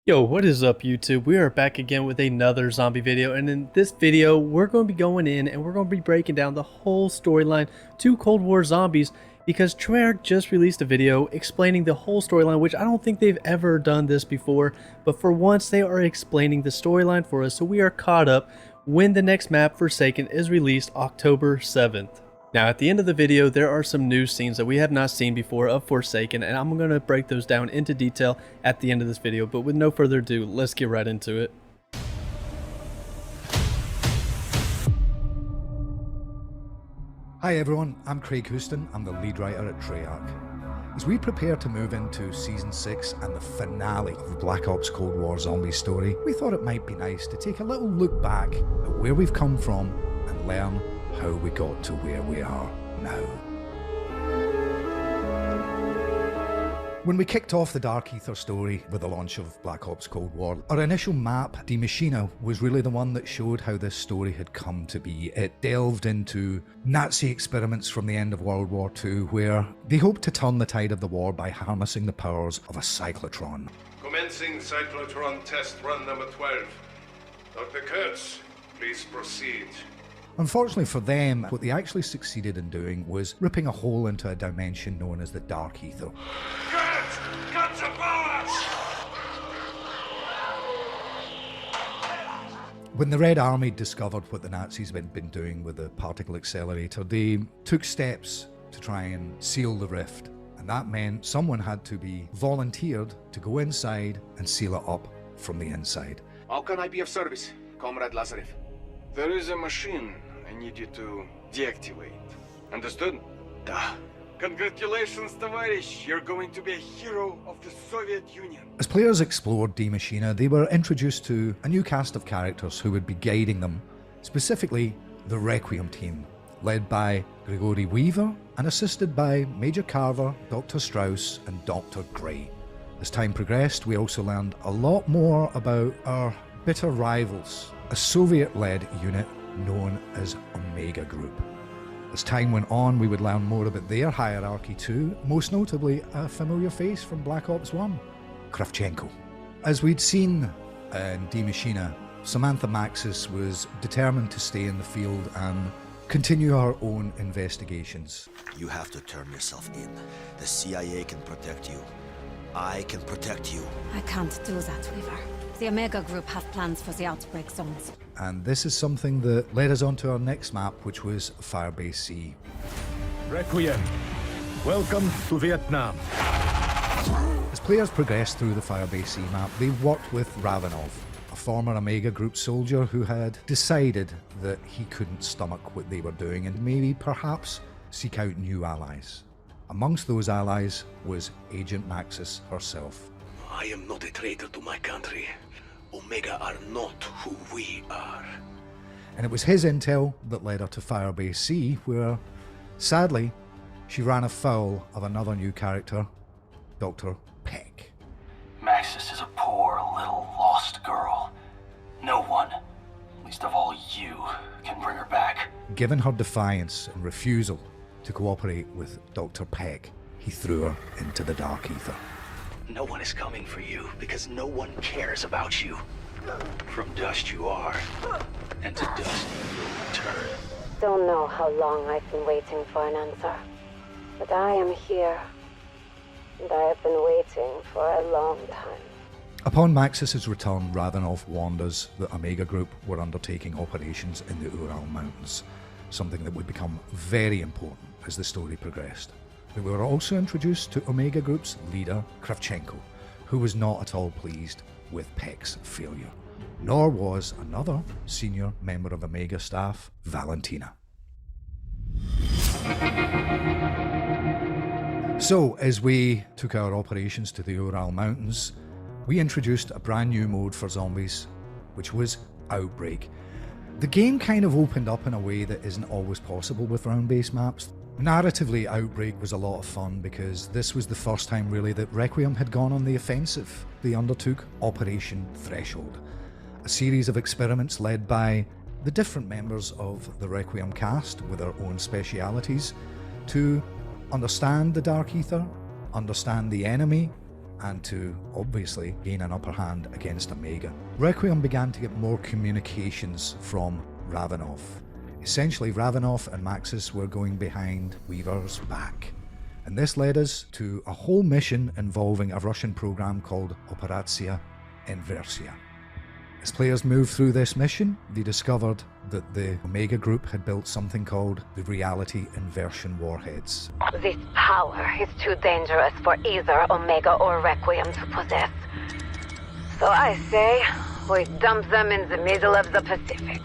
Yo, what is up YouTube? We are back again with another zombie video, and in this video we're going to be going in and we're going to be breaking down the whole storyline to Cold War Zombies, because Treyarch just released a video explaining the whole storyline, which I don't think they've ever done this before, but for once they are explaining the storyline for us so we are caught up when the next map, Forsaken, is released October 7th. Now at the end of the video there are some new scenes that we have not seen before of Forsaken, and I'm going to break those down into detail at the end of this video, but with no further ado, let's get right into it. Hi everyone, I'm Craig Houston, I'm the lead writer at Treyarch. As we prepare to move into Season 6 and the finale of the Black Ops Cold War Zombies story, we thought it might be nice to take a little look back at where we've come from and learn how we got to where we are now. When we kicked off the Dark Ether story with the launch of Black Ops Cold War, our initial map, Die Maschine, was really the one that showed how this story had come to be. It delved into Nazi experiments from the end of World War II, where they hoped to turn the tide of the war by harnessing the powers of a cyclotron. Commencing cyclotron test run number 12. Dr. Kurtz, please proceed. Unfortunately for them, what they actually succeeded in doing was ripping a hole into a dimension known as the Dark Ether. Kurtz, cut the powers! When the Red Army discovered what the Nazis had been doing with the particle accelerator, they took steps to try and seal the rift. And that meant someone had to be volunteered to go inside and seal it up from the inside. How can I be of service, Comrade Lazarev? There is a machine I need you to deactivate. Understood? Da. Congratulations, товарищ! You're going to be a hero of the Soviet Union. As players explored Die Maschine, they were introduced to a new cast of characters who would be guiding them, specifically the Requiem team, led by Gregory Weaver and assisted by Major Carver, Dr. Strauss and Dr. Gray. As time progressed, we also learned a lot more about our bitter rivals, a Soviet-led unit known as Omega Group. As time went on, we would learn more about their hierarchy too, most notably a familiar face from Black Ops 1, Kravchenko. As we'd seen in Die Maschine, Samantha Maxis was determined to stay in the field and continue her own investigations. You have to turn yourself in. The CIA can protect you. I can protect you. I can't do that, Weaver. The Omega Group have plans for the outbreak zones. And this is something that led us on to our next map, which was Firebase C. Requiem, welcome to Vietnam. As players progressed through the Firebase C map, they worked with Ravenov, a former Omega Group soldier who had decided that he couldn't stomach what they were doing and maybe perhaps seek out new allies. Amongst those allies was Agent Maxis herself. I am not a traitor to my country. Omega are not who we are. And it was his intel that led her to Firebase C, where, sadly, she ran afoul of another new character, Dr. Peck. Maxis is a poor, little, lost girl. No one, least of all you, can bring her back. Given her defiance and refusal to cooperate with Dr. Peck, he threw her into the Dark Ether. No one is coming for you because no one cares about you. From dust you are, and to dust you will return. Don't know how long I've been waiting for an answer, but I am here, and I have been waiting for a long time. Upon Maxis' return, Ravenov warned us that Omega Group were undertaking operations in the Ural Mountains, something that would become very important as the story progressed. We were also introduced to Omega Group's leader, Kravchenko, who was not at all pleased with Peck's failure, nor was another senior member of Omega staff, Valentina. So, as we took our operations to the Ural Mountains, we introduced a brand new mode for zombies, which was Outbreak. The game kind of opened up in a way that isn't always possible with round-based maps. Narratively, Outbreak was a lot of fun because this was the first time really that Requiem had gone on the offensive. They undertook Operation Threshold, a series of experiments led by the different members of the Requiem cast with their own specialities to understand the Dark Ether, understand the enemy, and to obviously gain an upper hand against Omega. Requiem began to get more communications from Ravenov. Essentially, Ravenov and Maxis were going behind Weaver's back. And this led us to a whole mission involving a Russian program called Operacja Inversia. As players moved through this mission, they discovered that the Omega group had built something called the Reality Inversion Warheads. This power is too dangerous for either Omega or Requiem to possess. So I say, we dump them in the middle of the Pacific.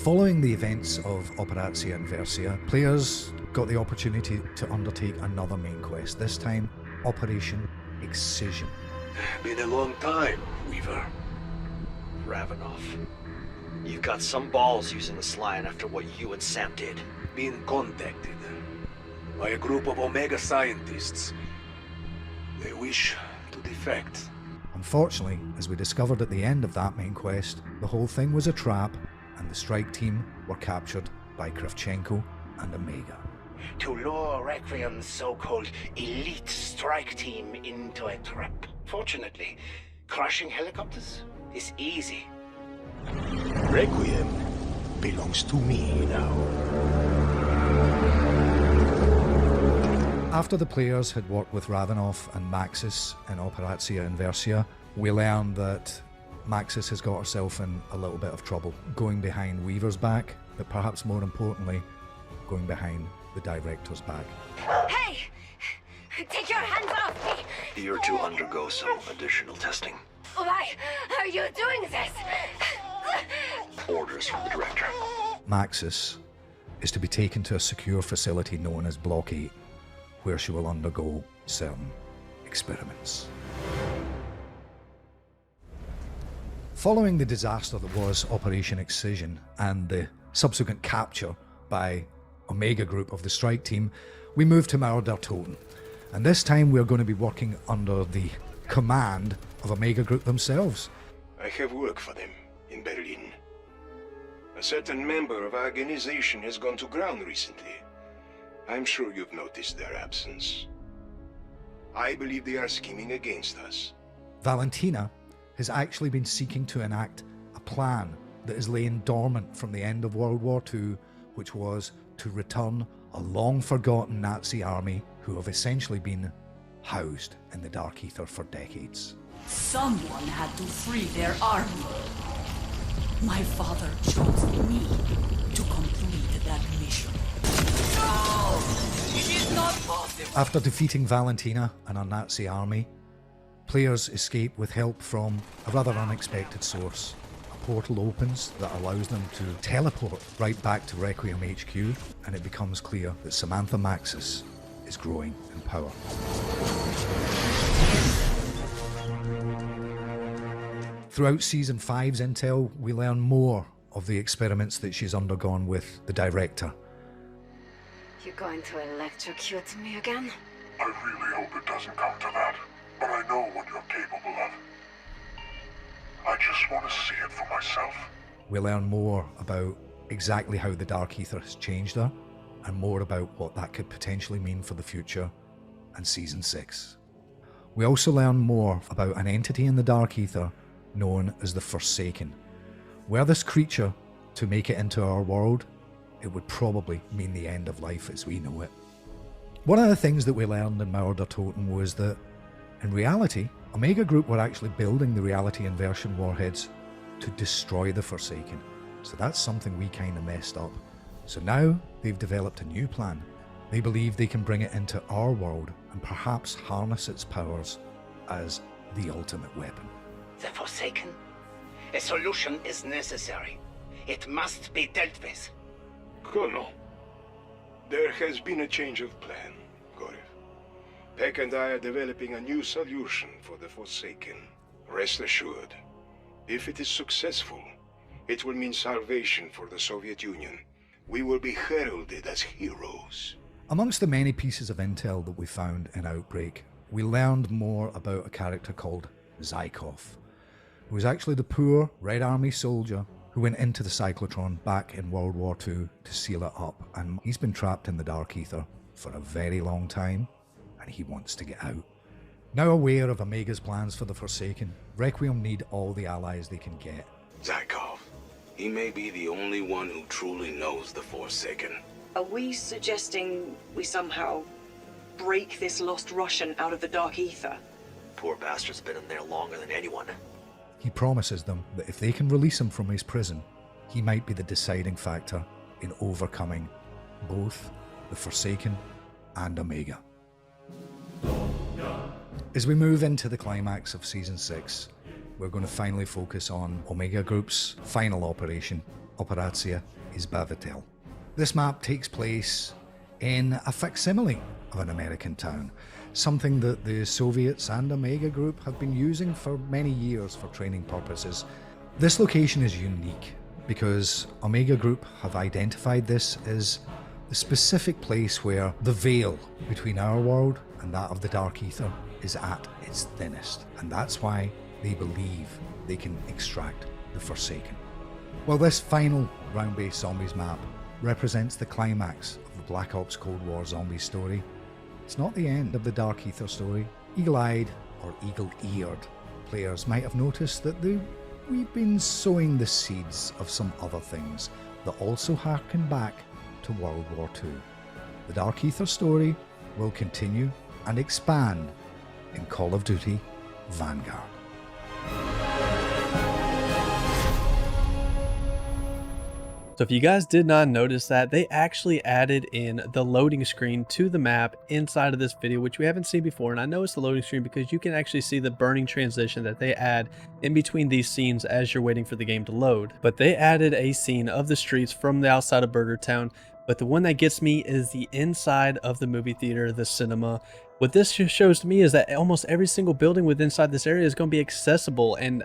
Following the events of Operacja Inversia, players got the opportunity to undertake another main quest, this time Operation Excision. Been a long time, Weaver. Ravenov. You've got some balls using the Slion after what you and Sam did. Been contacted by a group of Omega scientists. They wish to defect. Unfortunately, as we discovered at the end of that main quest, the whole thing was a trap, and the strike team were captured by Kravchenko and Omega. To lure Requiem's so-called elite strike team into a trap. Fortunately, crushing helicopters is easy. Requiem belongs to me now. After the players had worked with Ravenov and Maxis in Operacja Inversia, we learned that Maxis has got herself in a little bit of trouble, going behind Weaver's back, but perhaps more importantly, going behind the Director's back. Hey! Take your hands off me! You're to undergo some additional testing. Why are you doing this? Orders from the Director. Maxis is to be taken to a secure facility known as Block 8, where she will undergo certain experiments. Following the disaster that was Operation Excision and the subsequent capture by Omega Group of the strike team, we moved to Mauer der Toten. And this time we're going to be working under the command of Omega Group themselves. I have work for them in Berlin. A certain member of our organization has gone to ground recently. I'm sure you've noticed their absence. I believe they are scheming against us. Valentina has actually been seeking to enact a plan that is laying dormant from the end of World War II, which was to return a long-forgotten Nazi army who have essentially been housed in the Dark Ether for decades. Someone had to free their army. My father chose me to complete that mission. No! It is not possible! After defeating Valentina and her Nazi army, players escape with help from a rather unexpected source. A portal opens that allows them to teleport right back to Requiem HQ, and it becomes clear that Samantha Maxis is growing in power. Throughout Season 5's intel, we learn more of the experiments that she's undergone with the Director. You going to electrocute me again? I really hope it doesn't come to that, but I know what you're capable of. I just want to see it for myself. We learn more about exactly how the Dark Ether has changed her, and more about what that could potentially mean for the future and Season 6. We also learn more about an entity in the Dark Ether known as the Forsaken. Were this creature to make it into our world, it would probably mean the end of life as we know it. One of the things that we learned in Mauer der Toten was that, in reality, Omega Group were actually building the Reality Inversion Warheads to destroy the Forsaken. So that's something we kind of messed up. So now they've developed a new plan. They believe they can bring it into our world and perhaps harness its powers as the ultimate weapon. The Forsaken? A solution is necessary. It must be dealt with. Colonel, there has been a change of plan, Gorif. Peck and I are developing a new solution for the Forsaken. Rest assured, if it is successful, it will mean salvation for the Soviet Union. We will be heralded as heroes. Amongst the many pieces of intel that we found in Outbreak, we learned more about a character called Zykov, who was actually the poor Red Army soldier who went into the cyclotron back in World War II to seal it up, and he's been trapped in the Dark Ether for a very long time, and he wants to get out. Now aware of Omega's plans for the Forsaken, Requiem need all the allies they can get. Zykov. He may be the only one who truly knows the Forsaken. Are we suggesting we somehow break this lost Russian out of the Dark Ether? Poor bastard's been in there longer than anyone. He promises them that if they can release him from his prison, he might be the deciding factor in overcoming both the Forsaken and Omega. As we move into the climax of Season 6, we're going to finally focus on Omega Group's final operation, Operacja Izbavitel. This map takes place in a facsimile of an American town, something that the Soviets and Omega Group have been using for many years for training purposes. This location is unique because Omega Group have identified this as the specific place where the veil between our world and that of the Dark Ether is at its thinnest, and that's why they believe they can extract the Forsaken. Well, this final round-based zombies map represents the climax of the Black Ops Cold War Zombies story. It's not the end of the Dark Ether story. Eagle-eyed or eagle-eared players might have noticed that we've been sowing the seeds of some other things that also harken back to World War II. The Dark Ether story will continue and expand in Call of Duty Vanguard. So if you guys did not notice that, they actually added in the loading screen to the map inside of this video, which we haven't seen before. And I know it's the loading screen because you can actually see the burning transition that they add in between these scenes as you're waiting for the game to load. But they added a scene of the streets from the outside of Burger Town. But the one that gets me is the inside of the movie theater, the cinema. What this just shows to me is that almost every single building within inside this area is going to be accessible. And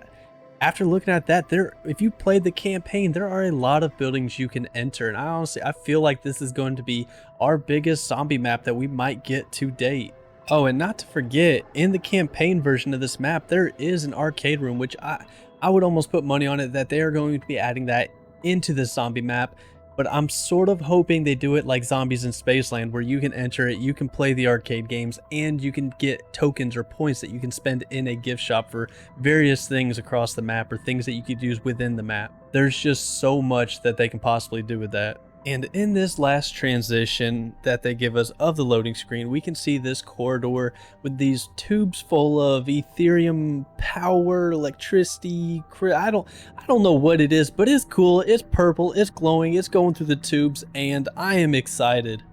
after looking at that, if you played the campaign, there are a lot of buildings you can enter. And I feel like this is going to be our biggest zombie map that we might get to date. Oh, and not to forget, in the campaign version of this map, there is an arcade room, which I would almost put money on it that they are going to be adding that into this zombie map. But I'm sort of hoping they do it like Zombies in Spaceland, where you can enter it, you can play the arcade games, and you can get tokens or points that you can spend in a gift shop for various things across the map or things that you could use within the map. There's just so much that they can possibly do with that. And in this last transition that they give us of the loading screen, we can see this corridor with these tubes full of Ethereum power, electricity. I don't know what it is, but it's cool. It's purple, it's glowing, it's going through the tubes, and I am excited.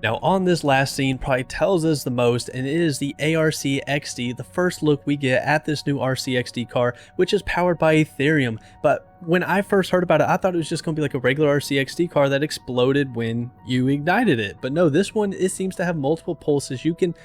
Now on this last scene probably tells us the most, and it is the ARC XD, the first look we get at this new RC XD car, which is powered by Ethereum. But when I first heard about it, I thought it was just going to be like a regular RC XD car that exploded when you ignited it. But no, this one, it seems to have multiple pulses you can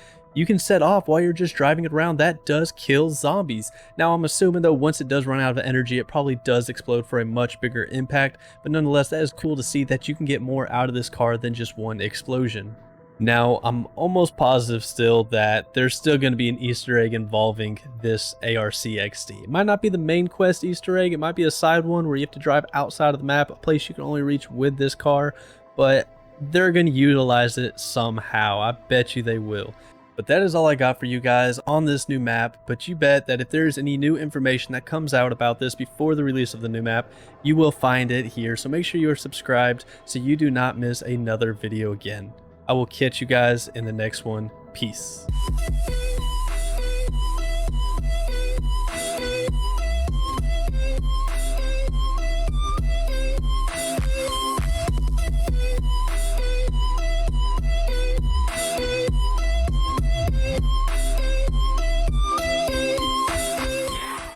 set off while you're just driving it around. That does kill zombies. Now I'm assuming though, once it does run out of energy, it probably does explode for a much bigger impact, but nonetheless, that is cool to see that you can get more out of this car than just one explosion. Now I'm almost positive still that there's still going to be an Easter egg involving this ARC XD. It might not be the main quest Easter egg, it might be a side one where you have to drive outside of the map, a place you can only reach with this car, but they're going to utilize it somehow. I bet you they will. But that is all I got for you guys on this new map, but you bet that if there's any new information that comes out about this before the release of the new map, you will find it here. So make sure you are subscribed so you do not miss another video again. I will catch you guys in the next one. Peace.